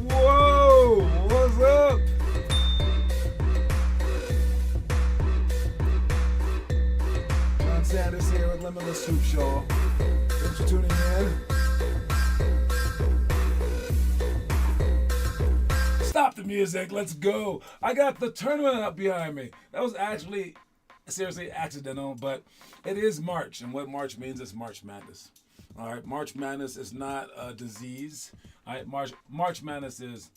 Whoa, what's up? John Sanders here with Limitless Hoop Show. Thanks for tuning in. Stop the music, let's go. I got the tournament up behind me. That was actually seriously accidental, but it is March, and what March means is March Madness. All right, March Madness is not a disease. All right, March Madness is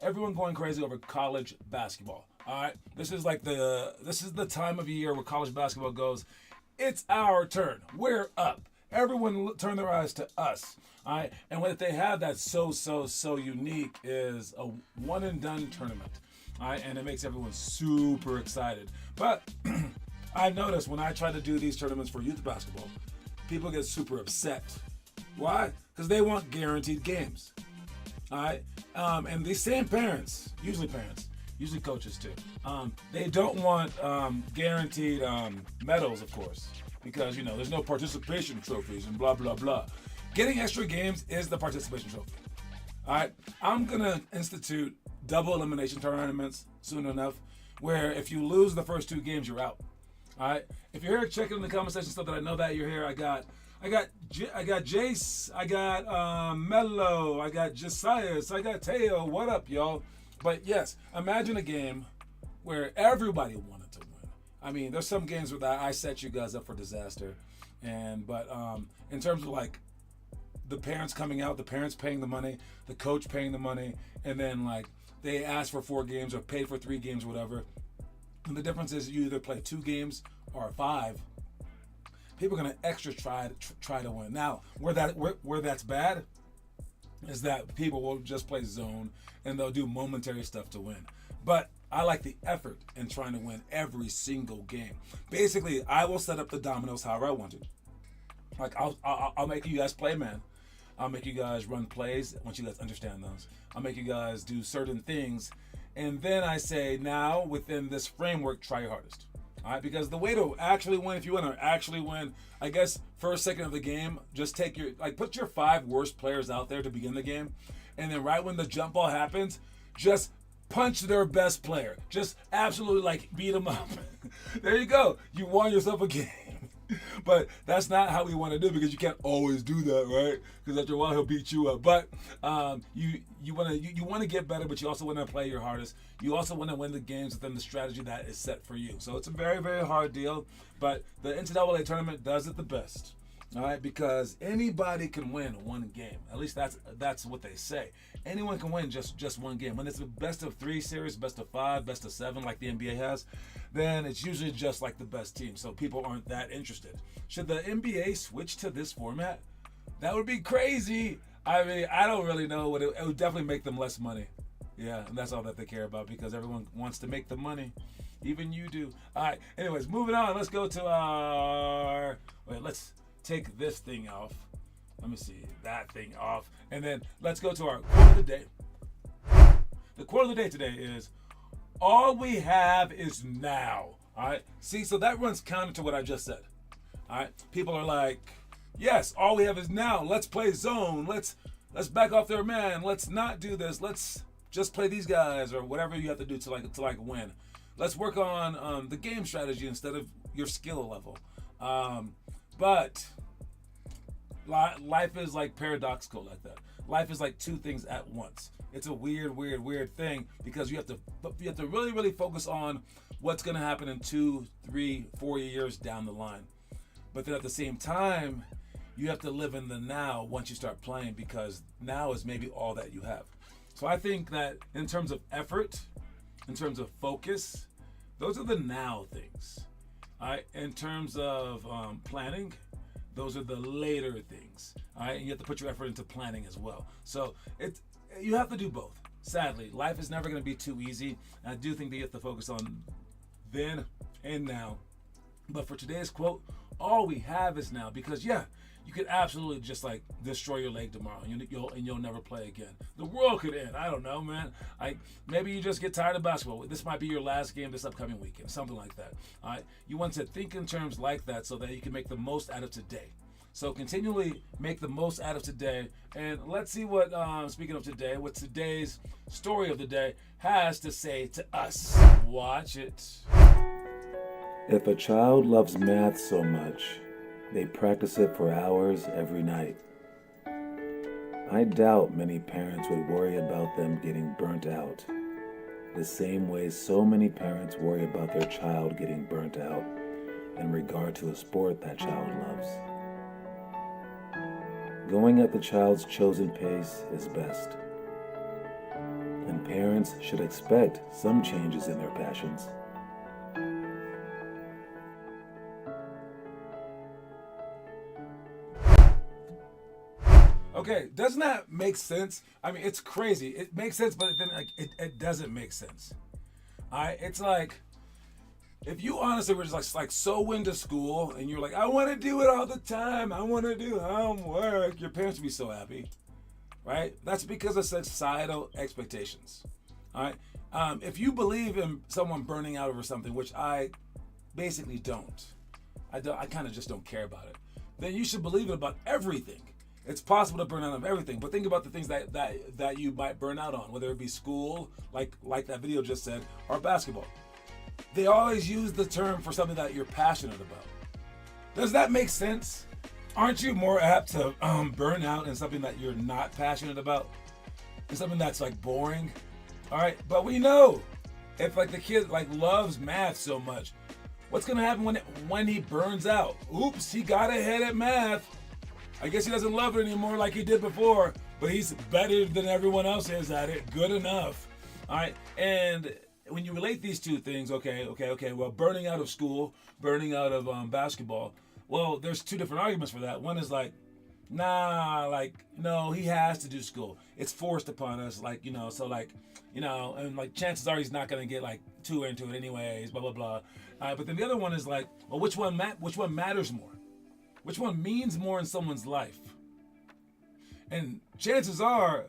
everyone going crazy over college basketball. All right, this is the time of year where college basketball goes. It's our turn. We're up. Everyone turn their eyes to us. All right, and what they have that's so unique is a one and done tournament. All right, and it makes everyone super excited. But I noticed when I try to do these tournaments for youth basketball, people get super upset. Why? Because they want guaranteed games. All right? And these same parents, usually coaches too, they don't want guaranteed medals, of course, because, there's no participation trophies and blah, blah, blah. Getting extra games is the participation trophy. All right? I'm going to institute double elimination tournaments soon enough, where if you lose the first two games, you're out. All right. If you're here, check it in the comment section so that I know that you're here. I got Jace, I got Mello, I got Josias, I got Teo. What up, y'all? But yes, imagine a game where everybody wanted to win. I mean, there's some games where I set you guys up for disaster, but in terms of like the parents coming out, the parents paying the money, the coach paying the money, and then like they ask for 4 games or paid for 3 games, whatever. And the difference is you either play 2 games or 5. People are gonna extra try to win. Now, where that's bad is that people will just play zone and they'll do momentary stuff to win. But I like the effort in trying to win every single game. Basically, I will set up the dominoes however I want to. Like I'll make you guys play man. I'll make you guys run plays once you guys understand those. I'll make you guys do certain things. And then I say, now within this framework, try your hardest. All right, because the way to actually win, if you want to actually win, I guess first second of the game, just put your 5 worst players out there to begin the game, and then right when the jump ball happens, just punch their best player. Just absolutely beat them up. There you go. You won yourself a game. But that's not how we want to do it, because you can't always do that, right? Because after a while he'll beat you up. But you want to get better, but you also want to play your hardest. You also want to win the games within the strategy that is set for you. So it's a very, very hard deal. But the NCAA tournament does it the best. All right, because anybody can win one game. At least that's what they say. Anyone can win just one game. When it's a best of 3 series, best of 5, best of 7, like the NBA has, then it's usually just like the best team. So people aren't that interested. Should the NBA switch to this format? That would be crazy. I mean, I don't really know what it would definitely make them less money. Yeah, and that's all that they care about, because everyone wants to make the money. Even you do. All right. Anyways, moving on. Let's go to let's take this thing off. Let me see that thing off. And then let's go to our quote of the day. The quote of the day today is, all we have is now. All right. See, so that runs counter to what I just said. All right. People are like, yes, all we have is now. Let's play zone. Let's back off their man. Let's not do this. Let's just play these guys, or whatever you have to do to win. Let's work on the game strategy instead of your skill level. But life is paradoxical like that. Life is like 2 things at once. It's a weird thing, because you have to really, really focus on what's going to happen in 2, 3, 4 years down the line. But then at the same time, you have to live in the now once you start playing, because now is maybe all that you have. So I think that in terms of effort, in terms of focus, Those are the now things. All right. In terms of planning, those are the later things. All right. And you have to put your effort into planning as well. So you have to do both. Sadly, life is never going to be too easy. And I do think that you have to focus on then and now. But for today's quote, all we have is now. Because yeah, you could absolutely just like destroy your leg tomorrow, and you'll never play again. The world could end. I don't know, man. Maybe you just get tired of basketball. This might be your last game this upcoming weekend, something like that. All right, you want to think in terms like that so that you can make the most out of today. So continually make the most out of today, and let's see what speaking of today, what today's story of the day has to say to us. Watch it. If a child loves math so much, they practice it for hours every night. I doubt many parents would worry about them getting burnt out, the same way so many parents worry about their child getting burnt out in regard to a sport that child loves. Going at the child's chosen pace is best, and parents should expect some changes in their passions. Okay, doesn't that make sense? I mean, it's crazy. It makes sense, but then it doesn't make sense. All right, it's like if you honestly were just like so into school and you're like, I want to do it all the time. I want to do homework. Your parents would be so happy, right? That's because of societal expectations. All right, if you believe in someone burning out over something, which I basically don't, I kind of just don't care about it. Then you should believe it about everything. It's possible to burn out of everything, but think about the things that you might burn out on, whether it be school, like that video just said, or basketball. They always use the term for something that you're passionate about. Does that make sense? Aren't you more apt to burn out in something that you're not passionate about? In something that's like boring? All right, but we know if like the kid like loves math so much, what's gonna happen when he burns out? Oops, he got ahead at math. I guess he doesn't love it anymore like he did before, but he's better than everyone else is at it. Good enough. All right. And when you relate these two things, okay. Well, burning out of school, burning out of basketball. Well, there's two different arguments for that. One is like, no, he has to do school. It's forced upon us, and like chances are he's not gonna get like too into it anyways. Blah blah blah. But then the other one is like, well, which one matters more? Which one means more in someone's life? And chances are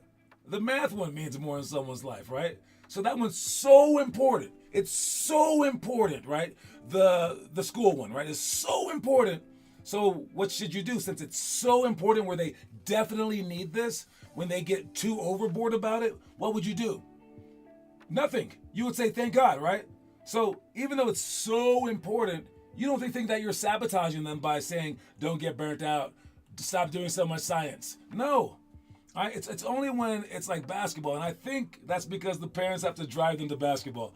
the math one means more in someone's life, right? So that one's so important. It's so important, right? The school one, right? Is so important. So what should you do since it's so important where they definitely need this? When they get too overboard about it, what would you do? Nothing. You would say, thank God, right? So even though it's so important, you don't think that you're sabotaging them by saying, don't get burnt out, stop doing so much science. No. All right? It's only when it's like basketball, and I think that's because the parents have to drive them to basketball.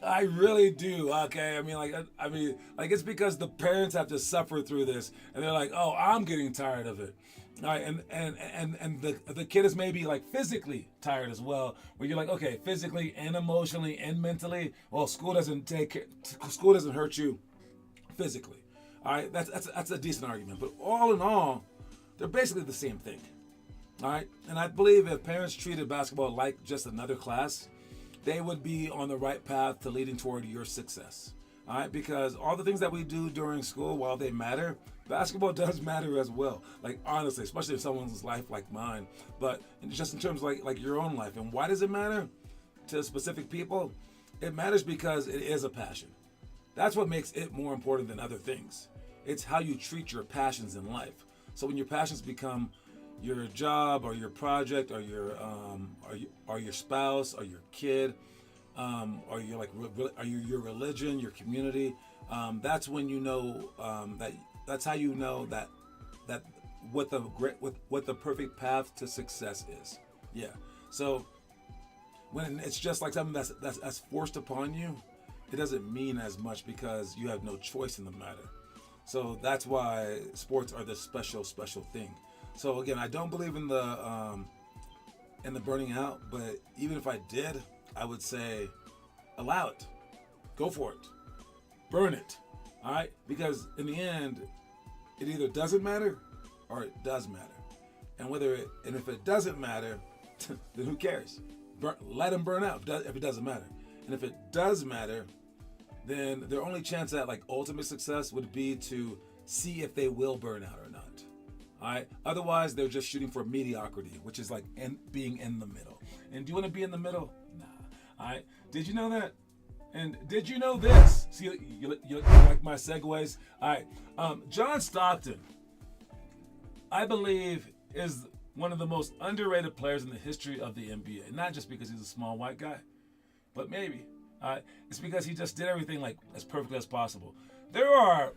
I really do, okay? I mean, it's because the parents have to suffer through this, and they're like, oh, I'm getting tired of it. All right, and the kid is maybe like physically tired as well, where you're like, okay, physically and emotionally and mentally, well, school doesn't hurt you physically. All right, that's a decent argument. But all in all, they're basically the same thing. All right, and I believe if parents treated basketball like just another class, they would be on the right path to leading toward your success. All right, because all the things that we do during school, while they matter, basketball does matter as well. Like honestly, especially if someone's life like mine, but just in terms of like your own life. And why does it matter to specific people? It matters because it is a passion. That's what makes it more important than other things. It's how you treat your passions in life. So when your passions become your job or your project or your spouse or your kid, or your religion, your community, that's when you know that's how you know that what the perfect path to success is. Yeah. So when it's just like something that's forced upon you, it doesn't mean as much because you have no choice in the matter. So that's why sports are this special thing. So again, I don't believe in the burning out, but even if I did, I would say allow it. Go for it. burn it. All right, because in the end, it either doesn't matter or it does matter. And if it doesn't matter, then who cares? Let them burn out if it doesn't matter. And if it does matter, then their only chance at like ultimate success would be to see if they will burn out or not. All right. Otherwise, they're just shooting for mediocrity, which is like being in the middle. And do you want to be in the middle? Nah. All right. Did you know that? And did you know this? See, you like my segues? All right. John Stockton, I believe, is one of the most underrated players in the history of the NBA. Not just because he's a small white guy, but maybe. It's because he just did everything like as perfectly as possible. There are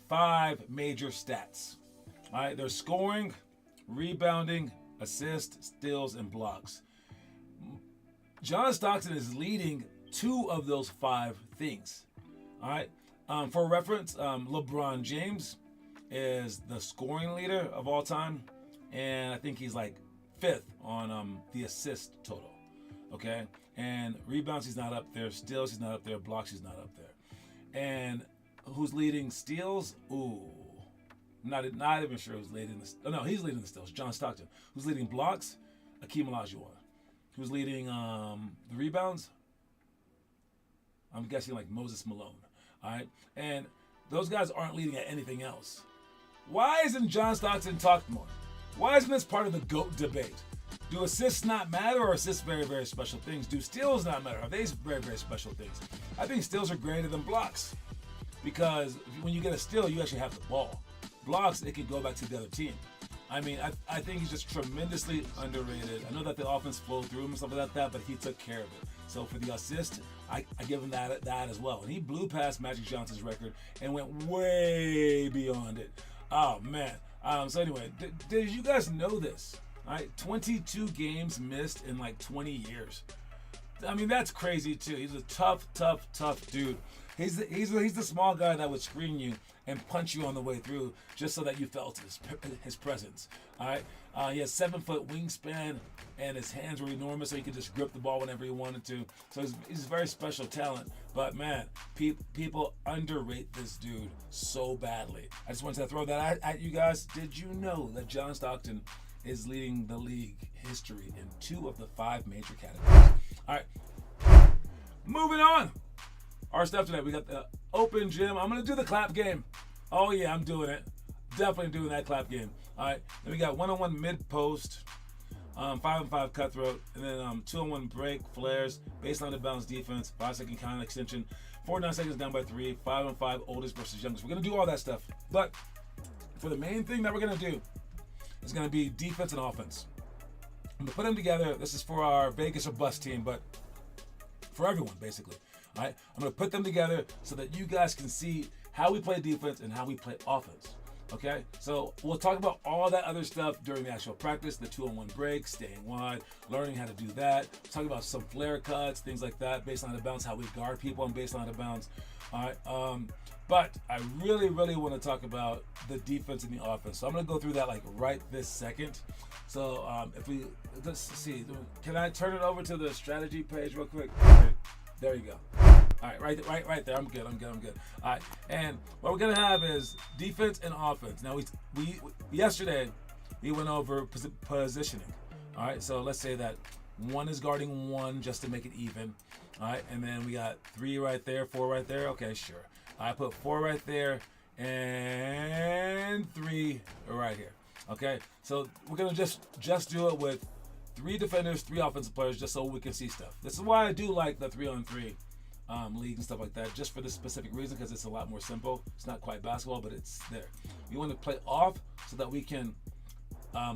5 major stats. All right, there's scoring, rebounding, assists, steals, and blocks. John Stockton is leading 2 of those 5 things. All right. For reference, LeBron James is the scoring leader of all time, and I think he's like 5th on the assist total. Okay, and rebounds he's not up there, steals he's not up there, blocks he's not up there. And who's leading steals? Ooh, not even sure who's leading the. Oh, no, he's leading the steals. John Stockton. Who's leading blocks? Akeem Olajuwon. Who's leading the rebounds? I'm guessing like Moses Malone. All right, and those guys aren't leading at anything else. Why isn't John Stockton talked more? Why isn't this part of the GOAT debate? Do assists not matter, or assists very, very special things? Do steals not matter? Are they very, very special things? I think steals are greater than blocks, because when you get a steal, you actually have the ball. Blocks, it can go back to the other team. I mean, I think he's just tremendously underrated. I know that the offense flowed through him and stuff like that, but he took care of it. So for the assist, I give him that as well. And he blew past Magic Johnson's record and went way beyond it. Oh, man. So anyway, did you guys know this? All right, 22 games missed in like 20 years. I mean, that's crazy too. He's a tough dude. He's the small guy that would screen you and punch you on the way through just so that you felt his presence. All right, he has 7-foot wingspan, and his hands were enormous, so he could just grip the ball whenever he wanted to. So he's a very special talent. But man, people underrate this dude so badly. I just wanted to throw that at you guys. Did you know that John Stockton is leading the league history in 2 of the 5 major categories? All right, moving on. Our stuff today, we got the open gym. I'm going to do the clap game. Oh, yeah, I'm doing it. Definitely doing that clap game. All right, then we got 1-on-1 mid-post, 5-on-5 cutthroat, and then 2-on-1 break, flares, baseline to bounce defense, 5-second count extension, 49 seconds down by 3, 5-on-5 oldest versus youngest. We're going to do all that stuff. But for the main thing that we're going to do, it's going to be defense and offense. I'm going to put them together. This is for our Vegas or Bust team, but for everyone, basically. All right? I'm going to put them together so that you guys can see how we play defense and how we play offense. Okay? So we'll talk about all that other stuff during the actual practice, the 2-on-1 break, staying wide, learning how to do that. Talk about some flare cuts, things like that, baseline to bounce, how we guard people on baseline to bounce. All right? But I really want to talk about the defense and the offense. So I'm going to go through that like right this second. So let's see. Can I turn it over to the strategy page real quick? Okay, there you go. All right, right there. I'm good. All right, and what we're gonna have is defense and offense. Now we yesterday we went over positioning. All right, so let's say that 1 is guarding 1 just to make it even. All right, and then we got 3 right there, 4 right there. Okay, sure. I put 4 right there and 3 right here. Okay, so we're gonna just do it with 3 defenders, 3 offensive players, just so we can see stuff. This is why I do like the 3-on-3 league and stuff like that, just for this specific reason, because it's a lot more simple. It's not quite basketball, but it's there. We want to play off so that we can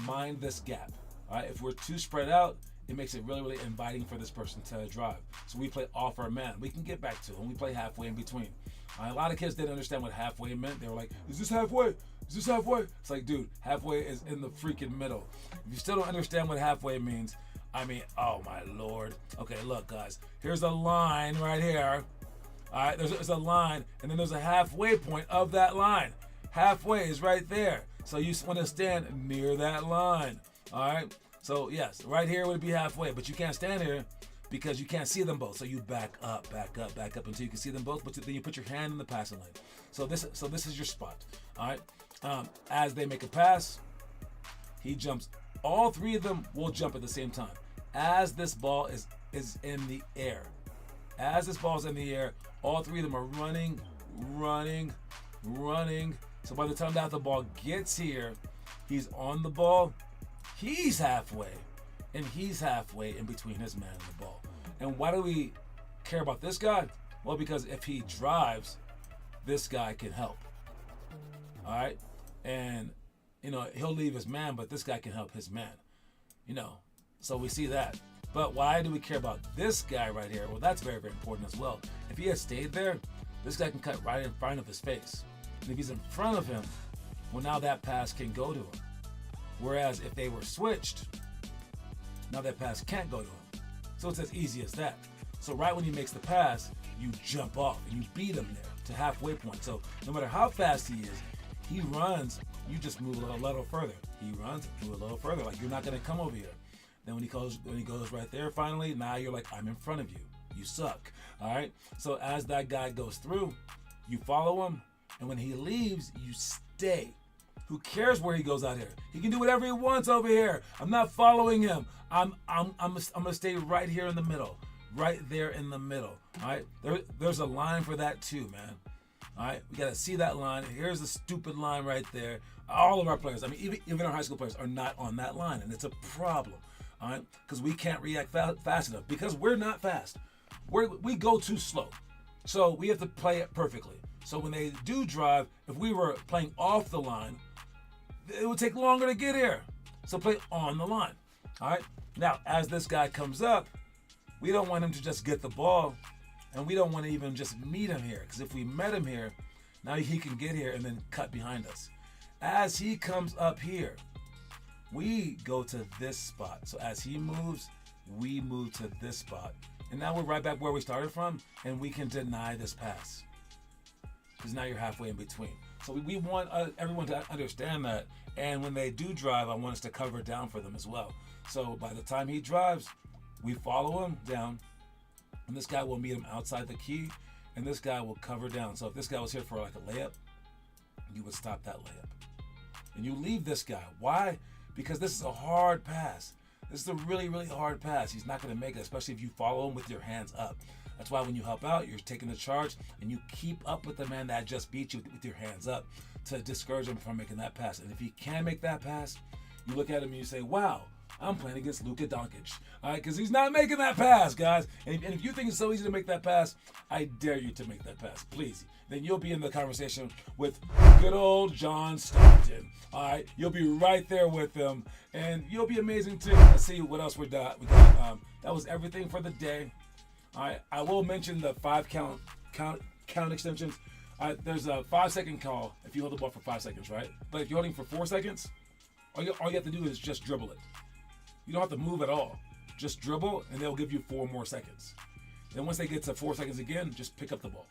mind this gap. All right, if we're too spread out, it makes it really inviting for this person to drive. So we play off our man. We can get back to it, and we play halfway in between. A lot of kids didn't understand what halfway meant. They were like, is this halfway? Is this halfway? It's like, dude, halfway is in the freaking middle. If you still don't understand what halfway means, I mean, oh my Lord. Okay, look, guys. Here's a line right here. All right, there's a line, and then there's a halfway point of that line. Halfway is right there. So you want to stand near that line. All right? So, yes, right here would be halfway, but you can't stand here because you can't see them both. So you back up until you can see them both, but then you put your hand in the passing lane. So this is your spot. All right. As they make a pass, he jumps. All three of them will jump at the same time. As this ball is in the air. As this ball is in the air, all three of them are running. So by the time that the ball gets here, he's on the ball. He's halfway. And he's halfway in between his man and the ball. And why do we care about this guy? Well, because if he drives, this guy can help. All right? And, he'll leave his man, but this guy can help his man. So we see that. But why do we care about this guy right here? Well, that's very, very important as well. If he had stayed there, this guy can cut right in front of his face. And if he's in front of him, well, now that pass can go to him. Whereas if they were switched, now that pass can't go to him. So it's as easy as that. So right when he makes the pass, you jump off and you beat him there to halfway point. So no matter how fast he is, he runs, you just move a little further. He runs, move a little further. Like, you're not going to come over here. Then when he goes right there, finally, now you're like, I'm in front of you. You suck. All right? So as that guy goes through, you follow him. And when he leaves, you stay. Who cares where he goes out here? He can do whatever he wants over here. I'm not following him. I'm gonna stay right here in the middle, right there in the middle. All right. There's a line for that too, man. All right. We gotta see that line. Here's the stupid line right there. All of our players, even our high school players, are not on that line, and it's a problem. All right, because we can't react fast enough because we're not fast. We go too slow, so we have to play it perfectly. So when they do drive, if we were playing off the line, it would take longer to get here. So play on the line. All right. Now, as this guy comes up, we don't want him to just get the ball, and we don't want to even just meet him here. Because if we met him here, now he can get here and then cut behind us. As he comes up here, we go to this spot. So as he moves, we move to this spot. And now we're right back where we started from, and we can deny this pass. Because now you're halfway in between. So we want everyone to understand that. And when they do drive, I want us to cover down for them as well. So by the time he drives, we follow him down. And this guy will meet him outside the key. And this guy will cover down. So if this guy was here for like a layup, you would stop that layup. And you leave this guy. Why? Because this is a hard pass. This is a really, really hard pass. He's not going to make it, especially if you follow him with your hands up. That's why when you help out, you're taking the charge and you keep up with the man that just beat you with your hands up to discourage him from making that pass. And if he can make that pass, you look at him and you say, wow, I'm playing against Luka Doncic. All right, because he's not making that pass, guys. And if you think it's so easy to make that pass, I dare you to make that pass, please. Then you'll be in the conversation with good old John Stockton. All right, you'll be right there with him, and you'll be amazing too. Let's see what else we got. That was everything for the day. All right, I will mention the 5 count extensions. There's a 5-second call if you hold the ball for 5 seconds, right? But if you're holding for 4 seconds, all you have to do is just dribble it. You don't have to move at all. Just dribble, and they'll give you 4 more seconds. Then once they get to 4 seconds again, just pick up the ball.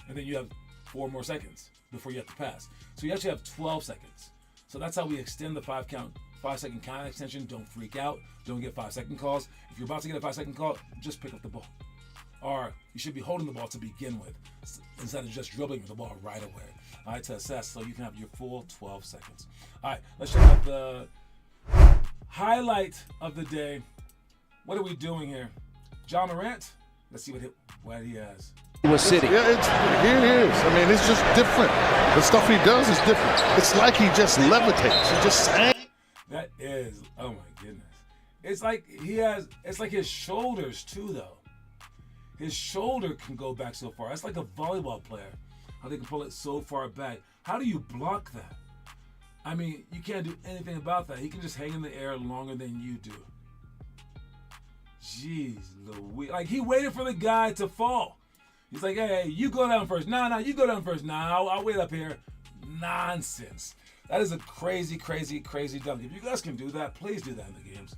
And then you have 4 more seconds before you have to pass. So you actually have 12 seconds. So that's how we extend the 5-second count extension. Don't freak out. Don't get 5-second calls. If you're about to get a 5-second call, just pick up the ball. Or you should be holding the ball to begin with instead of just dribbling the ball right away. All right, to assess so you can have your full 12 seconds. All right, let's check out the highlight of the day. What are we doing here? John Morant? Let's see what he has. City. Yeah, here it is. I mean, it's just different. The stuff he does is different. It's like he just levitates. He just sang. That is, oh my goodness. It's like his shoulders too, though. His shoulder can go back so far. That's like a volleyball player, how they can pull it so far back. How do you block that? I mean, you can't do anything about that. He can just hang in the air longer than you do. Jeez Louise. Like, he waited for the guy to fall. He's like, hey, you go down first. No, you go down first. No, I'll wait up here. Nonsense. That is a crazy, crazy, crazy dunk. If you guys can do that, please do that in the games.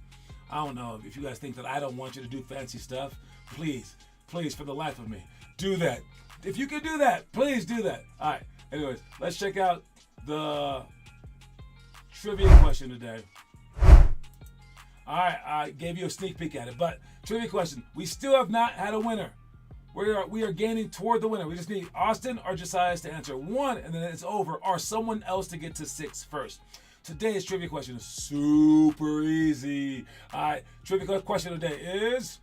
I don't know if you guys think that I don't want you to do fancy stuff. Please, for the life of me, do that. If you can do that, please do that. All right. Anyways, let's check out the trivia question today. All right, I gave you a sneak peek at it. But trivia question: we still have not had a winner. We are gaining toward the winner. We just need Austin or Josiah to answer 1, and then it's over, or someone else to get to 6 first. Today's trivia question is super easy. All right, trivia question today is: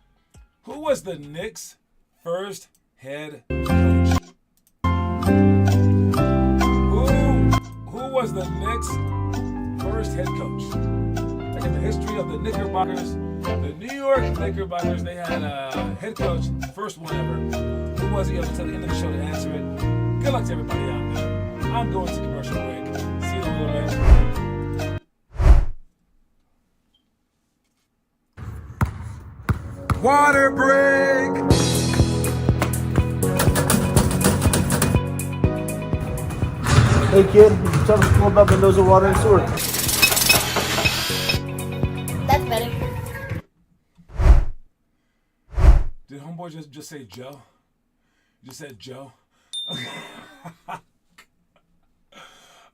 who was the Knicks' first head coach? Who was the Knicks' first head coach? Like in the history of the Knickerbockers, the New York Knickerbockers, they had a head coach, first one ever. Who was he? Until the end of the show to answer it. Good luck to everybody out there. I'm going to commercial break. See you in a little bit. Water break! Hey kid, tell us more about Mendoza Water and Sewer. That's better. Did homeboy just say Joe? You just said Joe?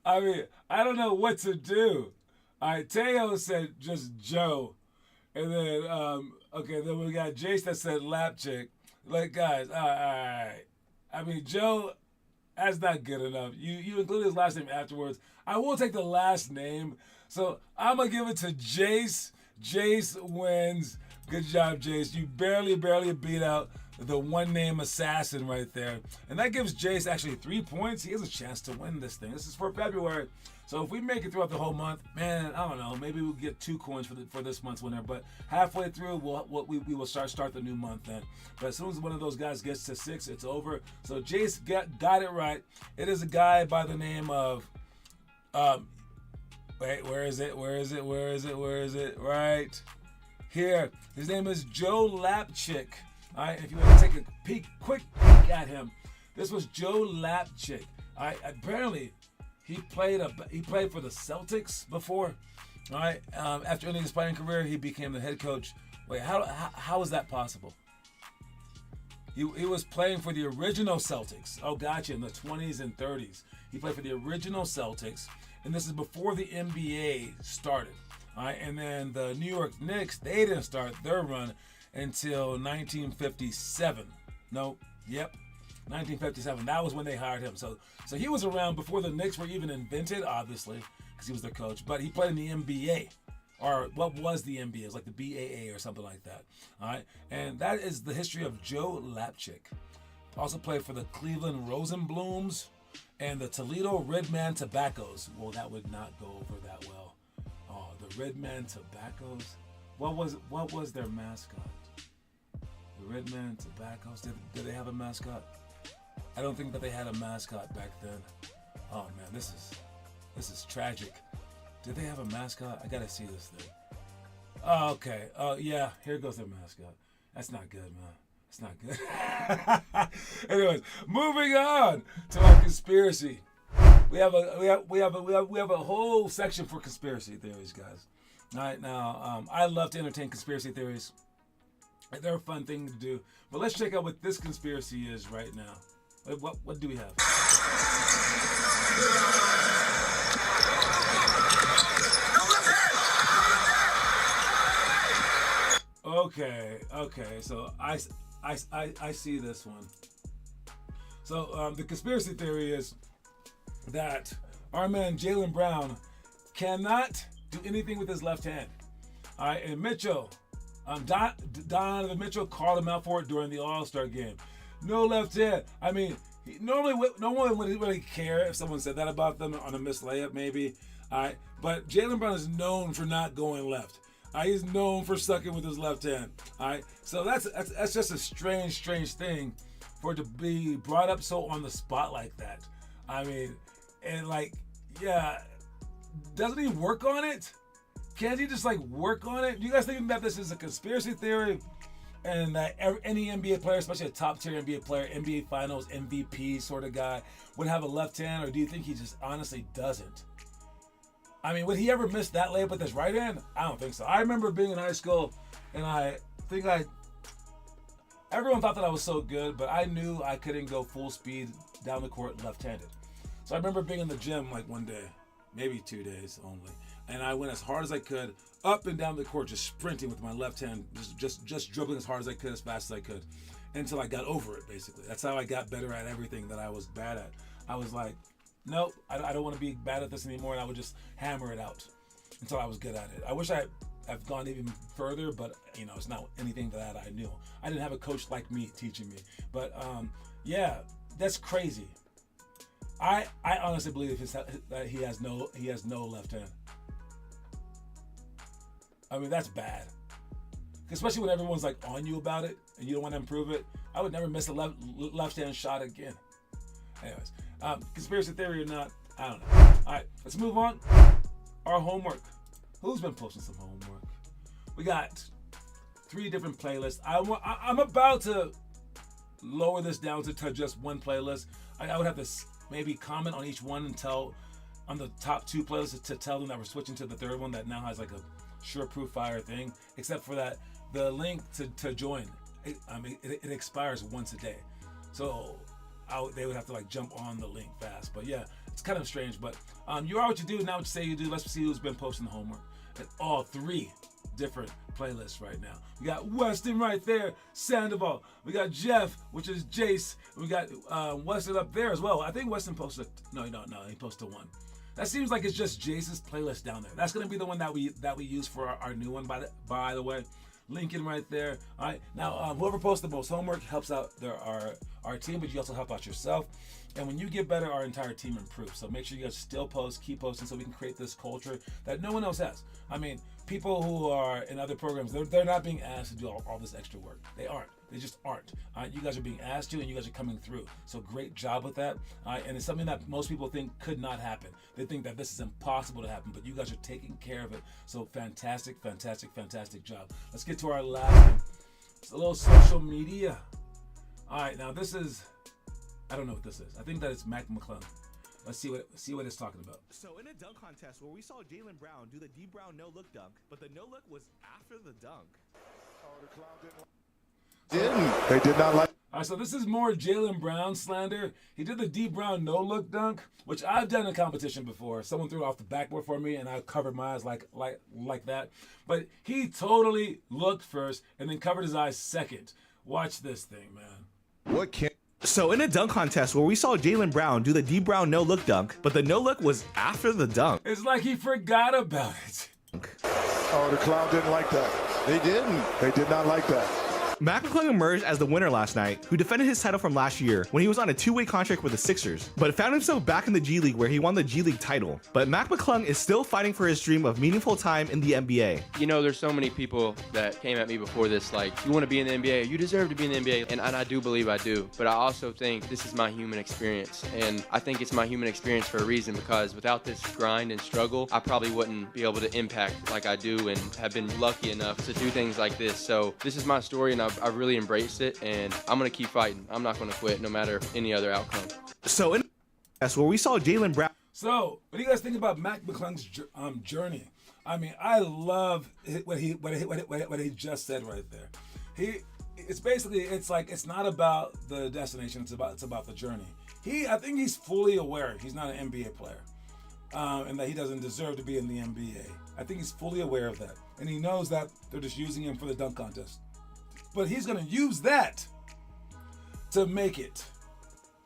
I mean, I don't know what to do. All right, Teo said just Joe. And then, then we got Jace that said lap chick. Like, guys, all right. I mean, Joe, that's not good enough. You include his last name afterwards. I will take the last name. So I'm going to give it to Jace. Jace wins. Good job, Jace. You barely beat out the one-name assassin right there. And that gives Jace actually 3 points. He has a chance to win this thing. This is for February. So if we make it throughout the whole month, man, I don't know. Maybe we'll get 2 coins for this month's winner. But halfway through, we will start the new month then. But as soon as one of those guys gets to 6, it's over. So Jace got it right. It is a guy by the name of wait, where is it? Right here. His name is Joe Lapchick. All right, if you want to take a quick peek at him, this was Joe Lapchick. All right, apparently he played for the Celtics before. All right, after ending his playing career, he became the head coach. Wait, how is that possible? He was playing for the original Celtics. Oh, gotcha, in the 20s and 30s. He played for the original Celtics, and this is before the NBA started. All right, and then the New York Knicks, they didn't start their run until 1957. No, yep, 1957. That was when they hired him. So he was around before the Knicks were even invented, obviously, because he was their coach. But he played in the NBA, or what was the NBA? It was like the BAA or something like that. All right, and that is the history of Joe Lapchick. Also played for the Cleveland Rosenblums and the Toledo Redman Tobaccos. Well, that would not go over that well. Oh, the Redman Tobaccos. What was their mascot? The Redman Tobaccos. Did they have a mascot? I don't think that they had a mascot back then. Oh man, this is tragic. Did they have a mascot? I gotta see this thing. Oh, okay. Oh yeah, here goes their mascot. That's not good, man. It's not good. Anyways, moving on to our conspiracy. We have a whole section for conspiracy theories, guys. All right, now I love to entertain conspiracy theories. They're a fun thing to do. But let's check out what this conspiracy is right now. What do we have? Okay. So I see this one. So the conspiracy theory is that our man Jaylen Brown cannot do anything with his left hand. All right, and Mitchell, Donovan Mitchell called him out for it during the All-Star game. No left hand. I mean, normally no one would really care if someone said that about them on a missed layup, maybe. All right, but Jaylen Brown is known for not going left. He's known for sucking with his left hand. All right, so that's just a strange thing for it to be brought up so on the spot like that. I mean, and like, yeah, doesn't he work on it? Can't he just like work on it? Do you guys think that this is a conspiracy theory and that any NBA player, especially a top tier NBA player, NBA Finals MVP sort of guy, would have a left hand, or do you think he just honestly doesn't? I mean, would he ever miss that layup with his right hand? I don't think so. I remember being in high school, and I think everyone thought that I was so good, but I knew I couldn't go full speed down the court left-handed. So I remember being in the gym like one day, maybe 2 days only, and I went as hard as I could up and down the court, just sprinting with my left hand, just dribbling as hard as I could, as fast as I could, until I got over it, basically. That's how I got better at everything that I was bad at. I was like, nope, I don't want to be bad at this anymore, and I would just hammer it out until I was good at it. I wish I've gone even further, but it's not anything that I knew. I didn't have a coach like me teaching me. But yeah, that's crazy. I honestly believe that he has no left hand. I mean, that's bad. Especially when everyone's like on you about it and you don't want to improve it. I would never miss a left hand shot again. Anyways, conspiracy theory or not, I don't know. All right, let's move on. Our homework. Who's been posting some homework? We got 3 different playlists. I'm about to lower this down to just one playlist. I would have to maybe comment on each one and tell on the top 2 playlists to tell them that we're switching to the third one that now has like a sure-proof fire thing. Except for that, the link to join, it expires once a day. So they would have to like jump on the link fast. But yeah, it's kind of strange. But you are what you do, now what you say you do. Let's see who's been posting the homework. At all 3 different playlists right now. We got Weston right there, Sandoval. We got Jeff, which is Jace. We got Weston up there as well. I think Weston posted. No, he posted 1. That seems like it's just Jace's playlist down there. That's gonna be the one that we use for our new one. By the way, Lincoln right there. All right, now whoever posts the most homework helps out our team, but you also help out yourself. And when you get better, our entire team improves. So make sure you guys still post, keep posting, so we can create this culture that no one else has. I mean, people who are in other programs, they're not being asked to do all this extra work. They aren't. They just aren't. You guys are being asked to, and you guys are coming through. So great job with that. And it's something that most people think could not happen. They think that this is impossible to happen, but you guys are taking care of it. So fantastic, fantastic, fantastic job. Let's get to our last one. It's a little social media. All right, now this is, I don't know what this is. I think that it's Mac McClung. Let's see what it's talking about. So in a dunk contest where we saw Jaylen Brown do the D Brown no-look dunk, but the no-look was after the dunk. They did not like. All right, so this is more Jaylen Brown slander. He did the D Brown no-look dunk, which I've done in competition before. Someone threw it off the backboard for me, and I covered my eyes like that. But he totally looked first and then covered his eyes second. Watch this thing, man. What can? So in a dunk contest where we saw Jaylen Brown do the D Brown no-look dunk, but the no-look was after the dunk. It's like he forgot about it. Oh, the crowd didn't like that. They didn't. They did not like that. Mac McClung emerged as the winner last night, who defended his title from last year when he was on a 2-way contract with the Sixers, but found himself back in the G League where he won the G League title. But Mac McClung is still fighting for his dream of meaningful time in the NBA. You know, there's so many people that came at me before this, like, you want to be in the NBA, you deserve to be in the NBA, and I do believe I do. But I also think this is my human experience, and I think it's my human experience for a reason, because without this grind and struggle, I probably wouldn't be able to impact like I do and have been lucky enough to do things like this. So this is my story, and I've really embraced it, and I'm going to keep fighting. I'm not going to quit no matter any other outcome. So in that's where we saw Jaylen Brown. So, what do you guys think about Mac McClung's journey? I mean, I love what he just said right there. It's basically, it's like, it's not about the destination, it's about the journey. I think he's fully aware he's not an NBA player, and that he doesn't deserve to be in the NBA. I think he's fully aware of that, and he knows that they're just using him for the dunk contest. But he's going to use that to make it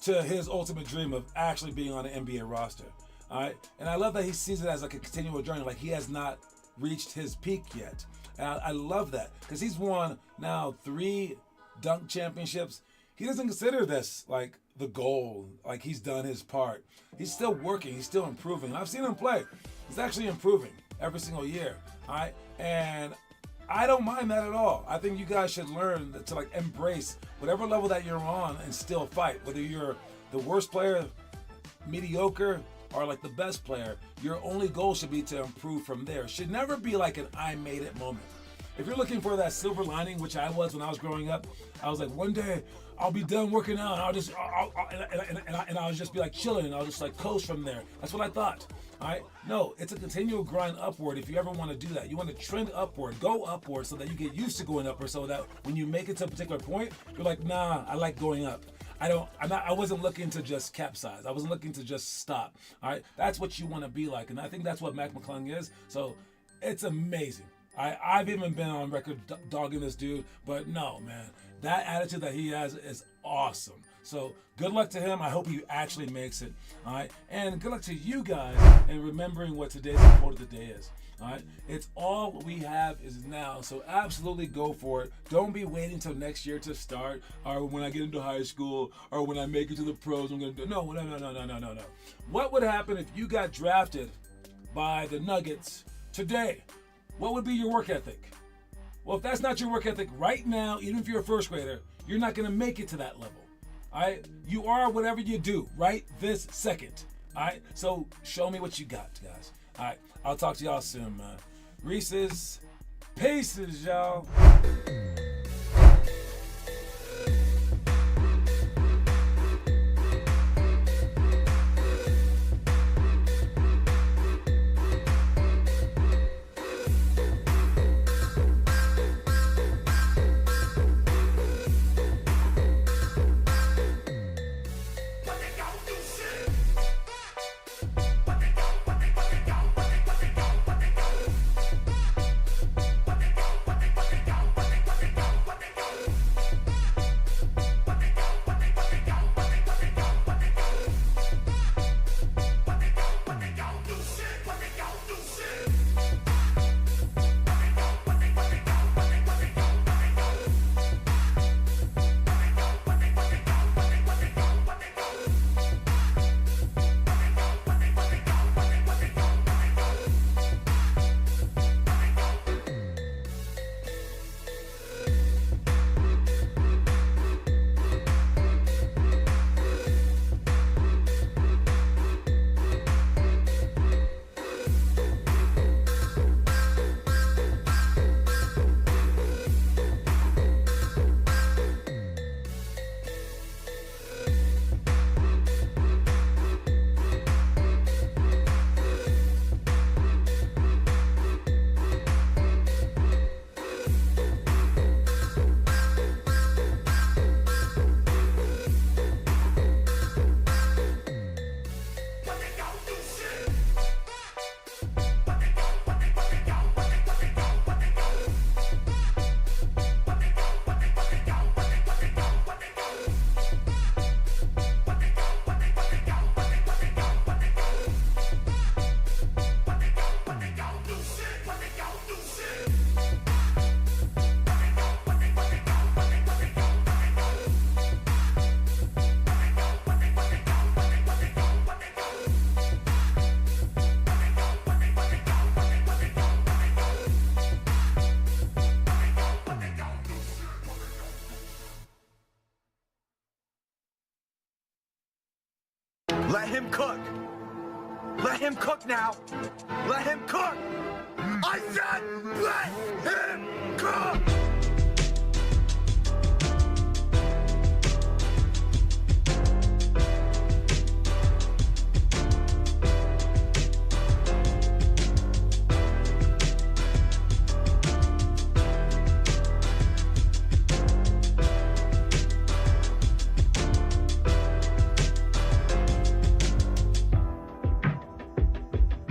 to his ultimate dream of actually being on an NBA roster. All right? And I love that he sees it as like a continual journey, like he has not reached his peak yet. And I love that because he's won now 3 dunk championships. He doesn't consider this like the goal, like he's done his part. He's still working, he's still improving. I've seen him play. He's actually improving every single year. All right? And I don't mind that at all. I think you guys should learn to like embrace whatever level that you're on and still fight. Whether you're the worst player, mediocre, or like the best player, your only goal should be to improve from there. It should never be like an I made it moment. If you're looking for that silver lining, which I was when I was growing up, I was like, one day I'll be done working out, and I'll just be like chilling, and I'll just like coast from there. That's what I thought. All right? No, it's a continual grind upward if you ever want to do that. You want to trend upward, go upward so that you get used to going upward so that when you make it to a particular point, you're like, nah, I like going up. I wasn't looking to just capsize. I wasn't looking to just stop. All right, that's what you want to be like, and I think that's what Mac McClung is. So it's amazing. I've even been on record dogging this dude, but no, man, that attitude that he has is awesome. So good luck to him. I hope he actually makes it. All right, and good luck to you guys in remembering what today's quote of the day is. All right, it's all we have is now, so absolutely go for it. Don't be waiting till next year to start, or when I get into high school, or when I make it to the pros. I'm gonna do no. What would happen if you got drafted by the Nuggets today? What would be your work ethic? Well, if that's not your work ethic right now, even if you're a first grader, you're not gonna make it to that level. All right, you are whatever you do right this second. All right, so show me what you got, guys. All right, I'll talk to y'all soon, man. Reese's Pieces, y'all. Let him cook. Let him cook now. Let him cook. I said let him cook.